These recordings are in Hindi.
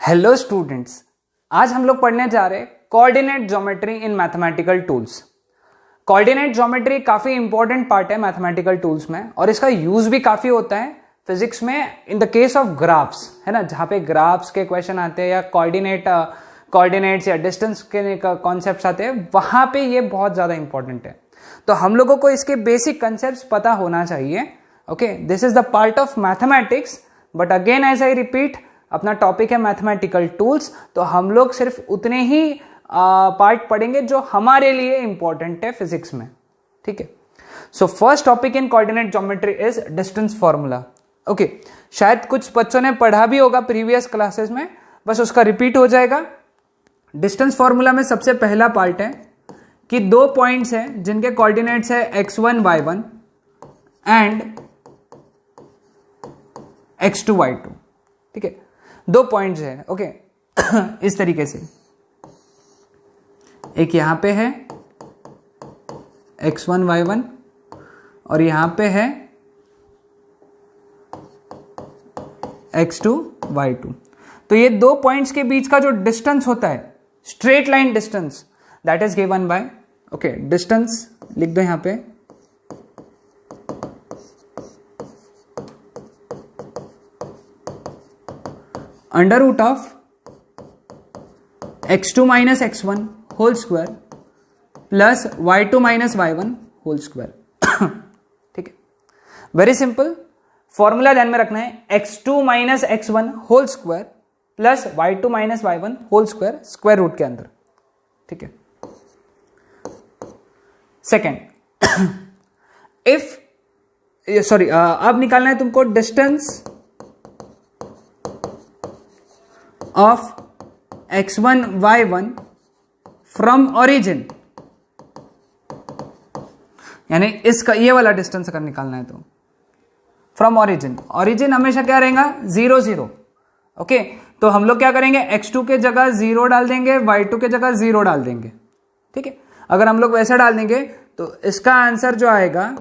हेलो स्टूडेंट्स, आज हम लोग पढ़ने जा रहे हैं कोऑर्डिनेट ज्योमेट्री इन मैथमेटिकल टूल्स। कोऑर्डिनेट ज्योमेट्री काफी इंपॉर्टेंट पार्ट है मैथमेटिकल टूल्स में और इसका यूज भी काफी होता है फिजिक्स में in the case of graphs, है ना, जहां पे ग्राफ्स के क्वेश्चन आते हैं या कोऑर्डिनेट्स या डिस्टेंस के कॉन्सेप्ट्स आते हैं, वहां पे ये बहुत ज्यादा इंपॉर्टेंट है। तो हम लोगों को इसके बेसिक कंसेप्ट्स पता होना चाहिए। Okay, this is the part of mathematics, but again as I repeat, अपना टॉपिक है मैथमेटिकल टूल्स, तो हम लोग सिर्फ उतने ही पार्ट पढ़ेंगे जो हमारे लिए इंपॉर्टेंट है फिजिक्स में। ठीक है, so first topic in coordinate geometry is distance formula. Okay, शायद कुछ बच्चों ने पढ़ा भी होगा प्रीवियस क्लासेस में, बस उसका रिपीट हो जाएगा। डिस्टेंस फॉर्मूला में सबसे पहला पार्ट है कि दो पॉइंट्स हैं जिनके कोऑर्डिनेट्स है x1 y1 and x2 y2। ठीक है, दो पॉइंट्स है। ओके इस तरीके से एक यहां पे है x1 y1 और यहां पे है x2 y2। तो ये दो पॉइंट्स के बीच का जो डिस्टेंस होता है, straight line distance, that is given by, okay, distance लिख दो यहां पे under root of x2 minus x1 whole square plus y2 minus y1 whole square. ठीक है, वेरी सिंपल फॉर्मूला ध्यान में रखना है, x2 minus x1 whole square plus y2 minus y1 whole square square root के अंदर। ठीक है, सेकेंड, इफ सॉरी अब निकालना है तुमको distance of x1 y1 from origin, यानी इसका ये वाला डिस्टेंस अगर निकालना है तो फ्रॉम ओरिजिन, ओरिजिन हमेशा क्या रहेगा 0 0। ओके, तो हम लोग क्या करेंगे, x2 के जगह 0 डाल देंगे, y2 के जगह 0 डाल देंगे। ठीक है, अगर हम लोग वैसा डाल देंगे तो इसका आंसर जो आएगा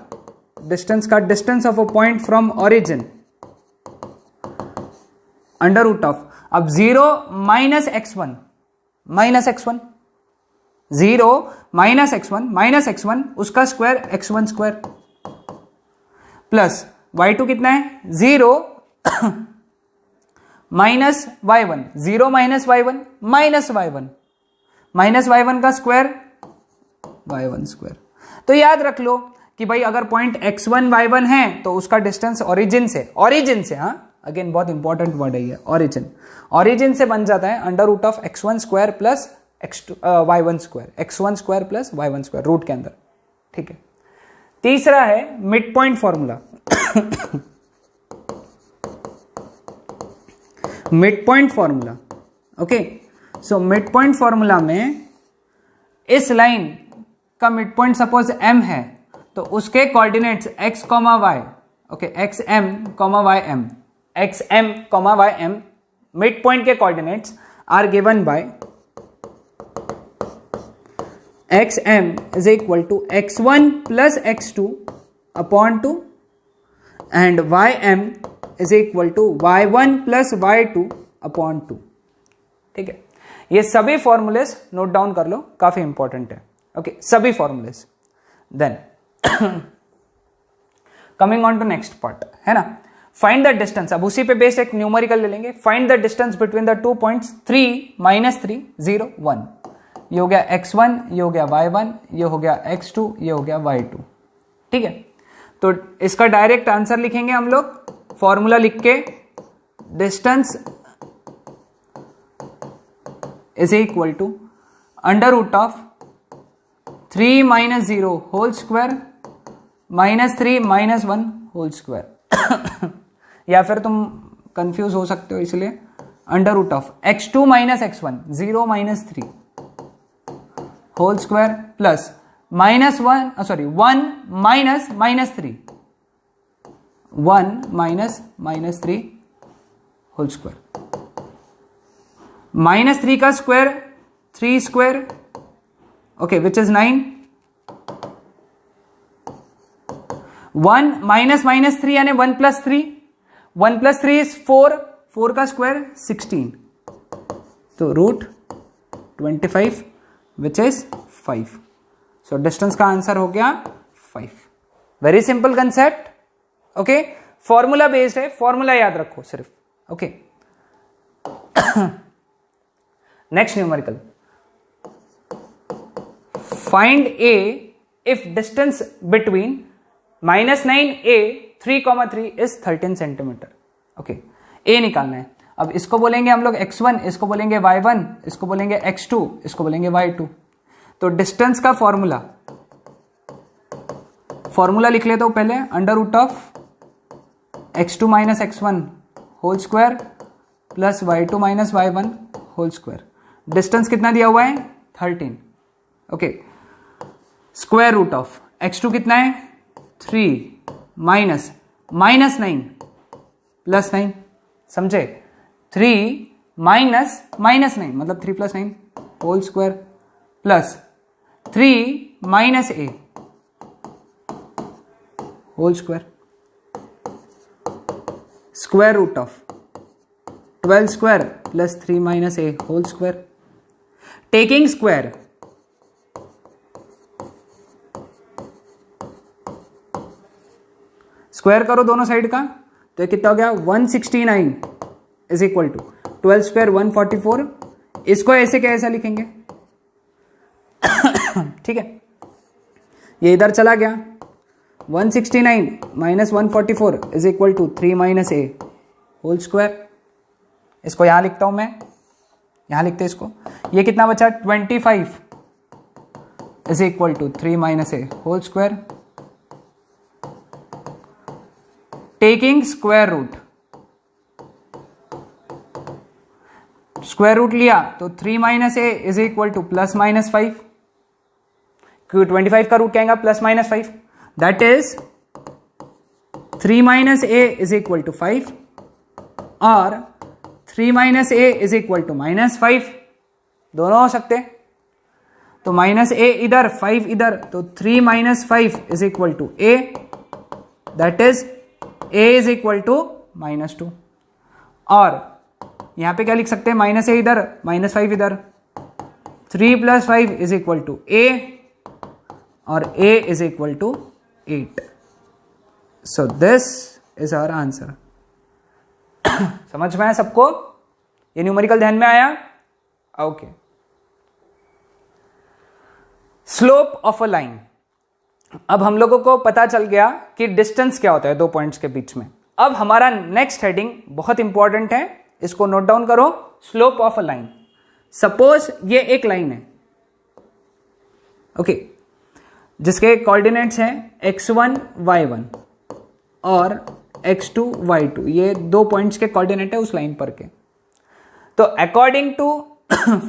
डिस्टेंस का, distance of a point from origin under root of, अब 0 minus x1 minus x1, 0 minus x1 उसका square x1 square plus y2 कितना है 0 minus y1, 0 minus y1 minus y1 का स्क्वायर y1 स्क्वायर। तो याद रख लो कि भाई अगर पॉइंट x1 y1 है तो उसका डिस्टेंस ओरिजिन से, हाँ अगेन बहुत इंपॉर्टेंट वर्ड है ये, ओरिजिन से बन जाता है under root of x1 square plus y1 square, x1 square plus y1 square root के अंदर। ठीक है, तीसरा है mid point formula. Mid point formula, okay, so mid point formula में इस लाइन का मिड पॉइंट सपोज m है तो उसके coordinates x, y, okay, xm, ym, midpoint के coordinates are given by xm is equal to x1 plus x2 upon 2 and ym is equal to y1 plus y2 upon 2। ठीक है, ये सभी फॉर्मूलेस नोट डाउन कर लो, काफी इंपॉर्टेंट है। ओके, सभी formulas. Then coming on to next part, है ना, फाइंड द डिस्टेंस। अब उसी पे बेस्ड एक न्यूमेरिकल ले लेंगे, find the distance between the two points 3 minus 3 0 1। ये हो गया x1, ये हो गया y1, ये हो गया x2, ये हो गया y2। ठीक है, तो इसका डायरेक्ट आंसर लिखेंगे हम लोग फॉर्मूला लिख के, distance is equal to under root of 3 minus 0 whole square minus 3 minus 1 whole square. या फिर तुम कंफ्यूज हो सकते हो, इसलिए under root of x2 minus x1 0 minus 3 whole square plus minus 1 sorry 1 minus minus 3 1 minus 3 whole square, minus 3 का square 3 square, okay, which is 9, 1 minus minus 3 यानी 1 प्लस 3, 1 प्लस 3 इज 4, 4 का स्क्वायर 16 तो root 25 which is 5. So distance का आंसर हो गया 5. Very simple concept. Okay, formula based है, फॉर्मूला याद रखो सिर्फ. Okay, next numerical. Find a if distance between -9a 3,3 is 13 centimetre. Okay, a निकालना है. अब इसको बोलेंगे हम लोग x1, इसको बोलेंगे y1, इसको बोलेंगे x2, इसको बोलेंगे y2. तो डिस्टेंस का फॉर्मूला लिख लेता हूं पहले. Under root of x2 minus x1 whole square plus y2 minus y1 whole square. Distance कितना दिया हुआ है? 13. Okay, square root of x2 कितना है? 3 माइनस -9 प्लस 9. समझे? 3 माइनस -9 मतलब 3 प्लस 9 whole square plus 3 minus a whole square. Square root of 12 square plus 3 minus a whole square. Taking square, square करो दोनों साइड का, तो कितना हो गया? 169 इज इक्वल टू 12 स्क्वायर 144. इसको ऐसे क्या ऐसा लिखेंगे? ठीक है, ये इधर चला गया. 169 minus 144 is equal to 3 minus a whole square. इसको यहां लिखता हूं मैं, यहां लिखते इसको. ये कितना बचा? 25 is equal to 3 minus a whole square. Taking square root, square root लिया तो 3 minus a is equal to plus minus 5. 25 का रूट क्या आएगा? Plus minus 5. That is 3 minus a is equal to 5 और 3 minus a is equal to minus 5. दोनों हो सकते. तो माइनस a इधर 5 इधर, तो 3 minus 5 is equal to a. That is a is equal to -2. और यहां पे क्या लिख सकते हैं? माइनस a इधर माइनस 5 इधर. 3 plus 5 is equal to a और a is equal to 8. So this is our answer. समझ में आया सबको? ये न्यूमेरिकल ध्यान में आया? Okay. Slope of a line. अब हम लोगों को पता चल गया कि डिस्टेंस क्या होता है दो पॉइंट्स के बीच में. अब हमारा नेक्स्ट हेडिंग बहुत इंपॉर्टेंट है, इसको नोट डाउन करो. Slope of a line. Suppose ये एक लाइन है, ओके, जिसके कोऑर्डिनेट्स हैं x1 y1 और x2 y2. ये दो पॉइंट्स के कोऑर्डिनेट है उस लाइन पर के. तो according to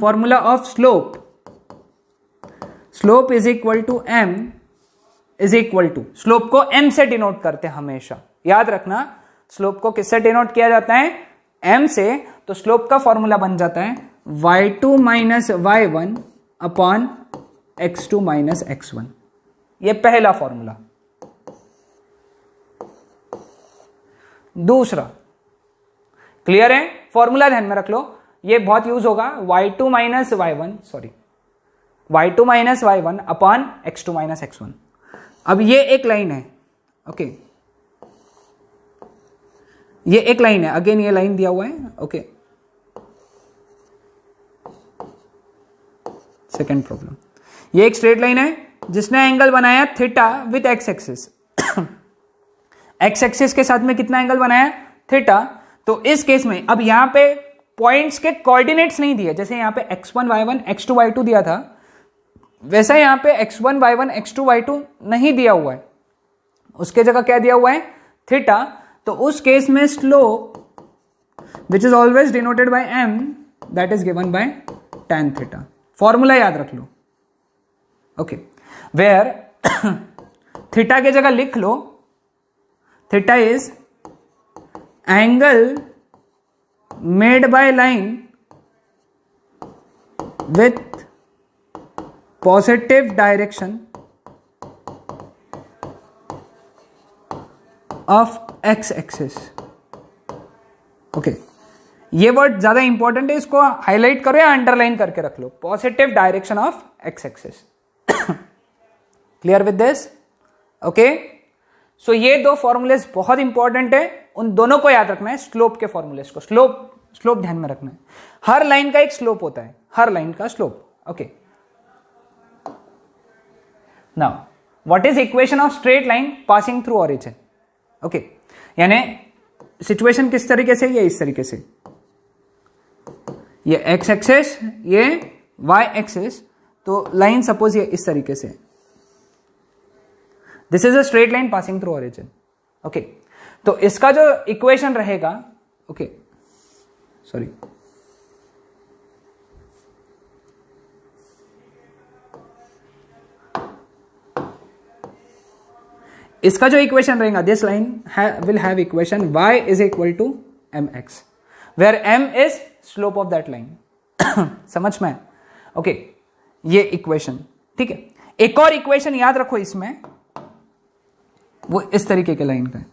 formula of slope, slope is equal to m is equal to, slope को m से डिनोट करते हैं हमेशा. याद रखना, स्लोप को किससे डिनोट किया जाता है? m से. तो स्लोप का फॉर्मूला बन जाता है y2 minus y1 upon x2 minus x1. ये पहला फॉर्मूला. दूसरा, क्लियर है? फॉर्मूला ध्यान में रख लो, ये बहुत यूज होगा. y2 minus y1 sorry y2 minus y1 upon x2 minus x1. अब ये एक लाइन है, ओके, ये एक लाइन है. अगेन ये लाइन दिया हुआ है, ओके. सेकेंड प्रॉब्लम, ये एक स्ट्रेट लाइन है जिसने एंगल बनाया theta with x axis. X axis के साथ में कितना एंगल बनाया? थीटा. तो इस केस में अब यहां पे पॉइंट्स के कोऑर्डिनेट्स नहीं दिए. जैसे यहां पे x1 y1 x2 y2 दिया था, वैसा यहां पे x1 y1 x2 y2 नहीं दिया हुआ है. उसके जगह क्या दिया हुआ है? थीटा. तो उस केस में slope which is always denoted by m that is given by tan theta. Formula याद रख लो, ओके. वेयर थीटा की जगह लिख लो, theta is angle made by line with positive direction of X axis. Okay, ये वर्ड ज्यादा इंपॉर्टेंट है, इसको हाईलाइट करो या अंडरलाइन करके रख लो, positive direction of X axis. Clear with this? Okay, so ये दो फॉर्मूलेस बहुत इंपॉर्टेंट है, उन दोनों को याद रखना है, स्लोप के फॉर्मूलेस को, स्लोप ध्यान में रखना है। हर लाइन का एक स्लोप होता है, हर लाइन का slope. Okay, now what is equation of straight line passing through origin? Okay, यानी सिचुएशन किस तरीके से, ये इस तरीके से, ये एक्स एक्सिस, ये वाई एक्सिस, तो लाइन सपोज ये इस तरीके से, this is a straight line passing through origin. Okay, तो इसका जो इक्वेशन रहेगा, ओके सॉरी, इसका जो इक्वेशन रहेगा, this line will have equation y is equal to M X, where m is slope of that line. समझ में? ओके, ये इक्वेशन, ठीक है। एक और इक्वेशन याद रखो इसमें, वो इस तरीके के लाइन का है,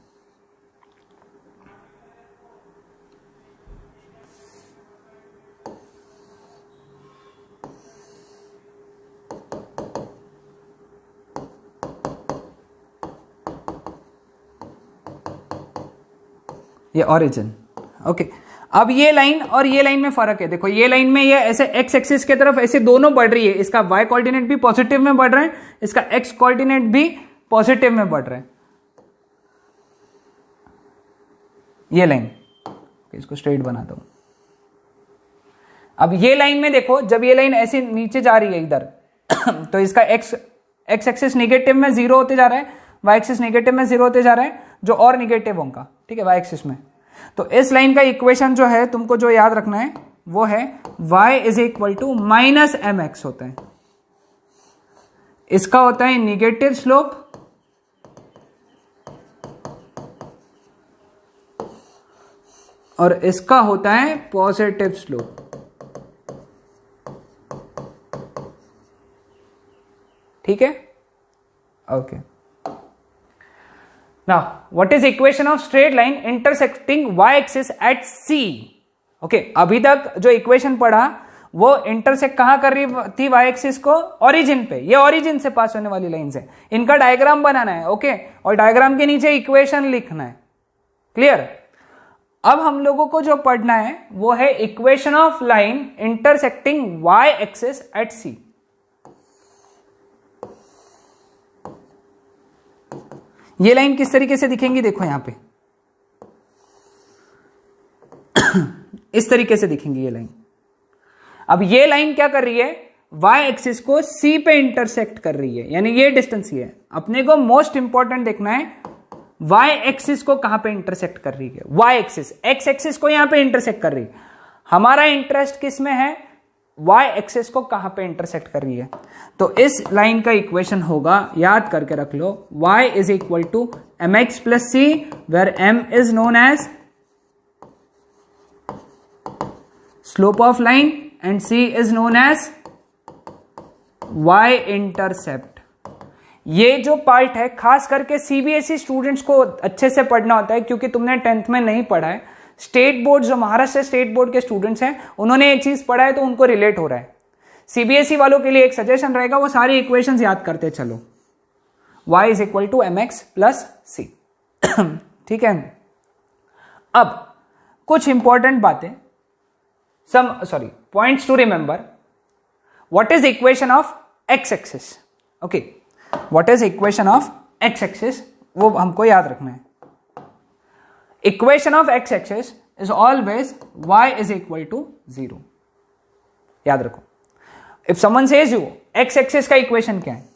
ये ऑरिजिन। ओके, अब ये लाइन और ये लाइन में फर्क है, देखो ये लाइन में ये ऐसे एक्स एक्सिस के तरफ ऐसे दोनों बढ़ रही है, इसका वाई कोऑर्डिनेट भी पॉजिटिव में बढ़ रहा है, इसका एक्स कोऑर्डिनेट भी पॉजिटिव में बढ़ रहा है, ये लाइन, इसको स्ट्रेट बनाता हूं। अब ये लाइन में देखो, जब ये लाइन ऐसे नीचे जा रही है इधर, तो इसका एक्स एक्सिस निगेटिव में 0 होते जा रहा है, वाई एक्सिस निगेटिव में 0 होते जा रहा है, जो और निगेटिव होगा, ठीक है, वाई एक्सिस में। तो इस लाइन का इक्वेशन जो है तुमको जो याद रखना है वो है y is equal to minus M X होता है, इसका होता है निगेटिव स्लोप, और इसका होता है पॉजिटिव स्लोप। ठीक है, okay. Now what is equation of straight line intersecting Y axis at C? Okay, अभी तक जो इक्वेशन पढ़ा वो इंटरसेक्ट कहां कर रही थी वाई एक्सिस को? ओरिजिन पे। ये ओरिजिन से पास होने वाली लाइन है, इनका डायग्राम बनाना है, ओके, और डायग्राम के नीचे इक्वेशन लिखना है। क्लियर? अब हम लोगों को जो पढ़ना है वो है equation of line intersecting Y axis at C. ये लाइन किस तरीके से दिखेंगी? देखो यहां पे इस तरीके से दिखेंगी ये लाइन। अब ये लाइन क्या कर रही है? वाई एक्सिस को सी पे इंटरसेक्ट कर रही है, यानी ये डिस्टेंस ही है। अपने को मोस्ट इंपॉर्टेंट देखना है वाई एक्सिस को कहां पे इंटरसेक्ट कर रही है। वाई एक्सिस, एक्स एक्सिस को यहां पे इंटरसेक्ट कर रही है। हमारा इंटरेस्ट किस में है? वाई एक्सिस को कहां पे इंटरसेक्ट कर रही है। तो इस लाइन का इक्वेशन होगा, याद करके रख लो, y is equal to M X plus C, where m is known as slope of line and c is known as y intercept. ये जो पार्ट है खास करके सीबीएसई स्टूडेंट्स को अच्छे से पढ़ना होता है, क्योंकि तुमने 10th में नहीं पढ़ा है। स्टेट बोर्ड, जो महाराष्ट्र स्टेट बोर्ड के स्टूडेंट्स हैं, उन्होंने ये चीज पढ़ा है तो उनको रिलेट हो रहा है। सीबीएसई वालों के लिए एक सजेशन रहेगा, वो सारी इक्वेशंस याद करते चलो। y is equal to M X plus C. ठीक है, अब कुछ इंपॉर्टेंट बातें, points to remember. What is equation of X axis? Okay, what is equation of X axis, वो हमको याद रखना है। Equation of X axis is always y is equal to 0। याद रखो, if someone says you X axis का इक्वेशन क्या है,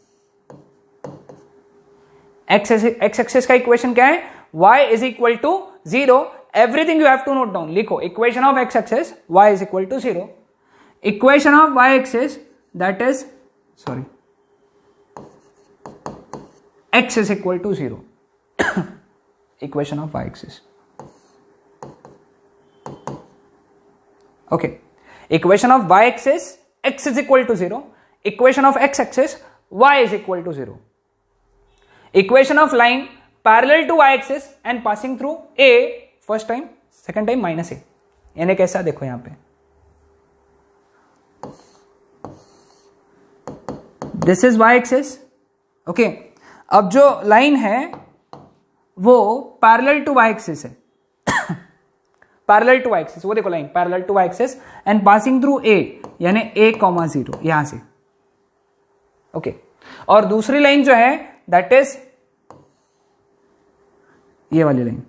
एक्स एक्सिस का इक्वेशन क्या है? y is equal to 0। Everything you have to note down, लिखो equation of X axis y is equal to 0। Equation of y axis, that is x is equal to 0. Equation of y-axis. Okay. Equation of y-axis, x is equal to 0. Equation of x-axis, y is equal to 0. Equation of line parallel to y-axis and passing through a, first time, second time minus a. यानी कैसा, देखो यहां पे this is Y axis. Okay, अब जो लाइन है वो पैरेलल टू वाई एक्सिस है, पैरेलल टू वाई एक्सिस, वो देखो line parallel to Y axis and passing through A, यानी a,0 यहां से। ओके, और दूसरी लाइन जो है दैट इज ये वाली line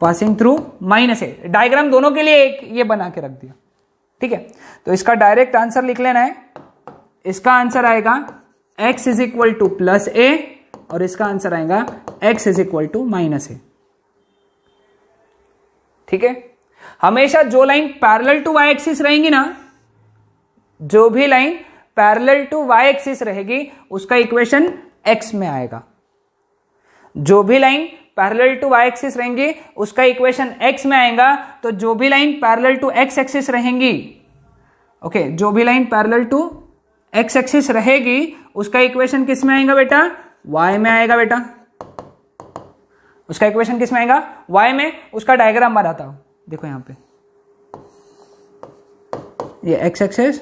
passing through -a। Diagram दोनों के लिए एक ये बना के रख दिया, ठीक है। तो इसका डायरेक्ट आंसर लिख लेना है, इसका आंसर आएगा x is equal to plus a और इसका आंसर आएगा x is equal to -a, ठीक है। हमेशा जो line parallel to y axis रहेंगी ना, जो भी line parallel to y axis रहेगी उसका इक्वेशन x में आएगा। जो भी line parallel to y axis रहेंगी उसका इक्वेशन x में आएगा। तो जो भी line parallel to x axis रहेंगी, ओके, जो भी line parallel to x axis रहेगी उसका इक्वेशन किस में आएगा बेटा, y में आएगा बेटा। उसका इक्वेशन किस में आएगा, y में। उसका डायग्राम बनाता हूं, देखो यहां पे ये x एक्सिस,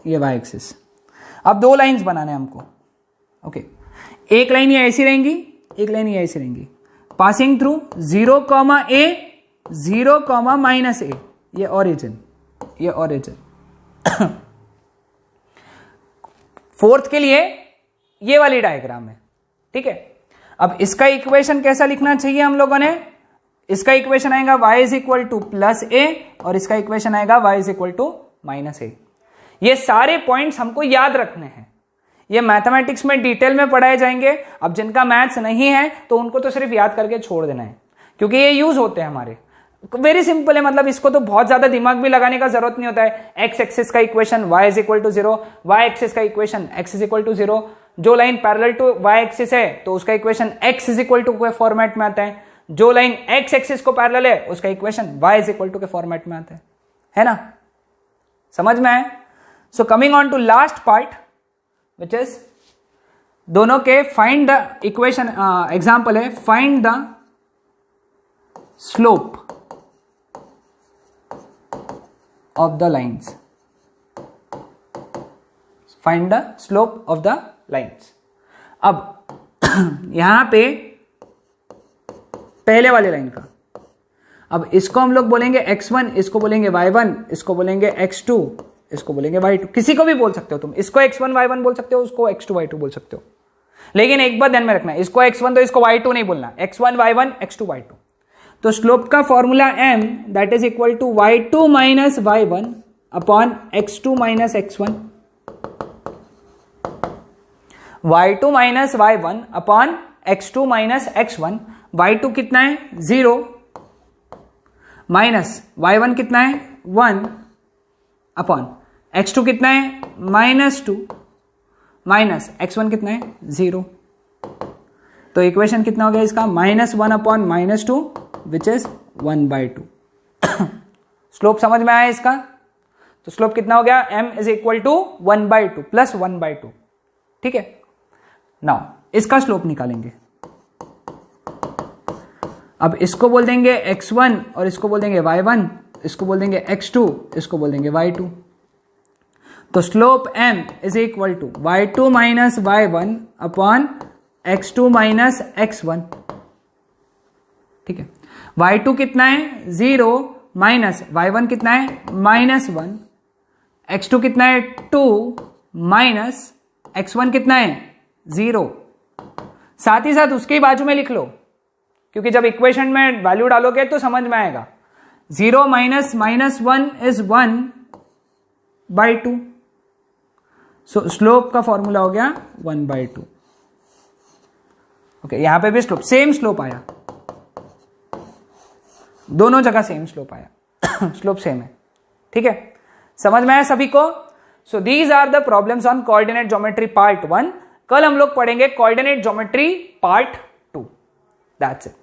ये y एक्सिस। अब दो लाइंस बनाने हैं हमको, ओके। एक लाइन ये ऐसी रहेंगी, एक लाइन ये ऐसी रहेंगी, पासिंग थ्रू 0, a 0, -a, ये ओरिजिन, ये ओरिजिन। फोर्थ के लिए ये वाली डायग्राम है, ठीक है। अब इसका इक्वेशन कैसा लिखना चाहिए हम लोगों ने, इसका इक्वेशन आएगा y is equal to plus a और इसका इक्वेशन आएगा y is equal to -a। ये सारे पॉइंट्स हमको याद रखने हैं, ये मैथमेटिक्स में डिटेल में पढ़ाए जाएंगे। अब जिनका मैथ्स नहीं है तो उनको तो सिर्फ याद करके छोड़ देना है, क्योंकि ये यूज होते हैं हमारे। वेरी सिंपल है, मतलब इसको तो बहुत ज्यादा दिमाग भी लगाने का जरूरत नहीं होता है। एक्स एक्सिस का equation y is equal to 0, Y axis का equation x is equal to 0। जो line parallel to y axis है तो उसका equation x is equal to के फॉर्मेट में आता है। जो लाइन x एक्सिस को पैरेलल है उसका equation y is equal to के फॉर्मेट में आता है ना। समझ में आए? So coming on to last part which is दोनों के फाइंड द इक्वेशन। एग्जांपल है find the slope of the lines, find the slope of the lines। अब यहां पे पहले वाले लाइन का, अब इसको हम लोग बोलेंगे x1, इसको बोलेंगे y1, इसको बोलेंगे x2, इसको बोलेंगे y2। किसी को भी बोल सकते हो तुम, इसको x1 y1 बोल सकते हो, उसको x2 y2 बोल सकते हो। लेकिन एक बात ध्यान में रखना है, इसको x1 तो इसको y2 नहीं बोलना, x1 y1 x2 y2। तो स्लोप का formula m that is equal to y2 minus y1 upon x2 minus x1, y2 minus y1 upon x2 minus x1। y2 कितना है 0 माइनस y1 कितना है 1 अपॉन x2 कितना है -2 माइनस x1 कितना है 0। तो इक्वेशन कितना हो गया इसका, -1 अपॉन -2 विच इज 1/2। स्लोप समझ में आया इसका? तो स्लोप कितना हो गया, m is equal to 1/2 plus 1/2, ठीक है। नाउ इसका स्लोप निकालेंगे। अब इसको बोल देंगे x1 और इसको बोल देंगे y1, इसको बोल देंगे x2, इसको बोल देंगे y2। तो slope m is equal to y2 minus y1 upon x2 minus x1, ठीक है। y2 कितना है 0 माइनस y1 कितना है -1, x2 कितना है 2 माइनस x1 कितना है 0। साथ ही साथ उसके बाजू में लिख लो, क्योंकि जब इक्वेशन में वैल्यू डालोगे तो समझ में आएगा। 0 माइनस -1 इज 1/2। सो स्लोप का फॉर्मूला हो गया 1/2। ओके, यहां पे भी स्लोप सेम स्लोप आया, दोनों जगह सेम स्लोप आया। स्लोप सेम है, ठीक है। समझ में आया सभी को? So these are the problems on coordinate geometry part 1। कल हम लोग पढ़ेंगे coordinate geometry part 2। That's it.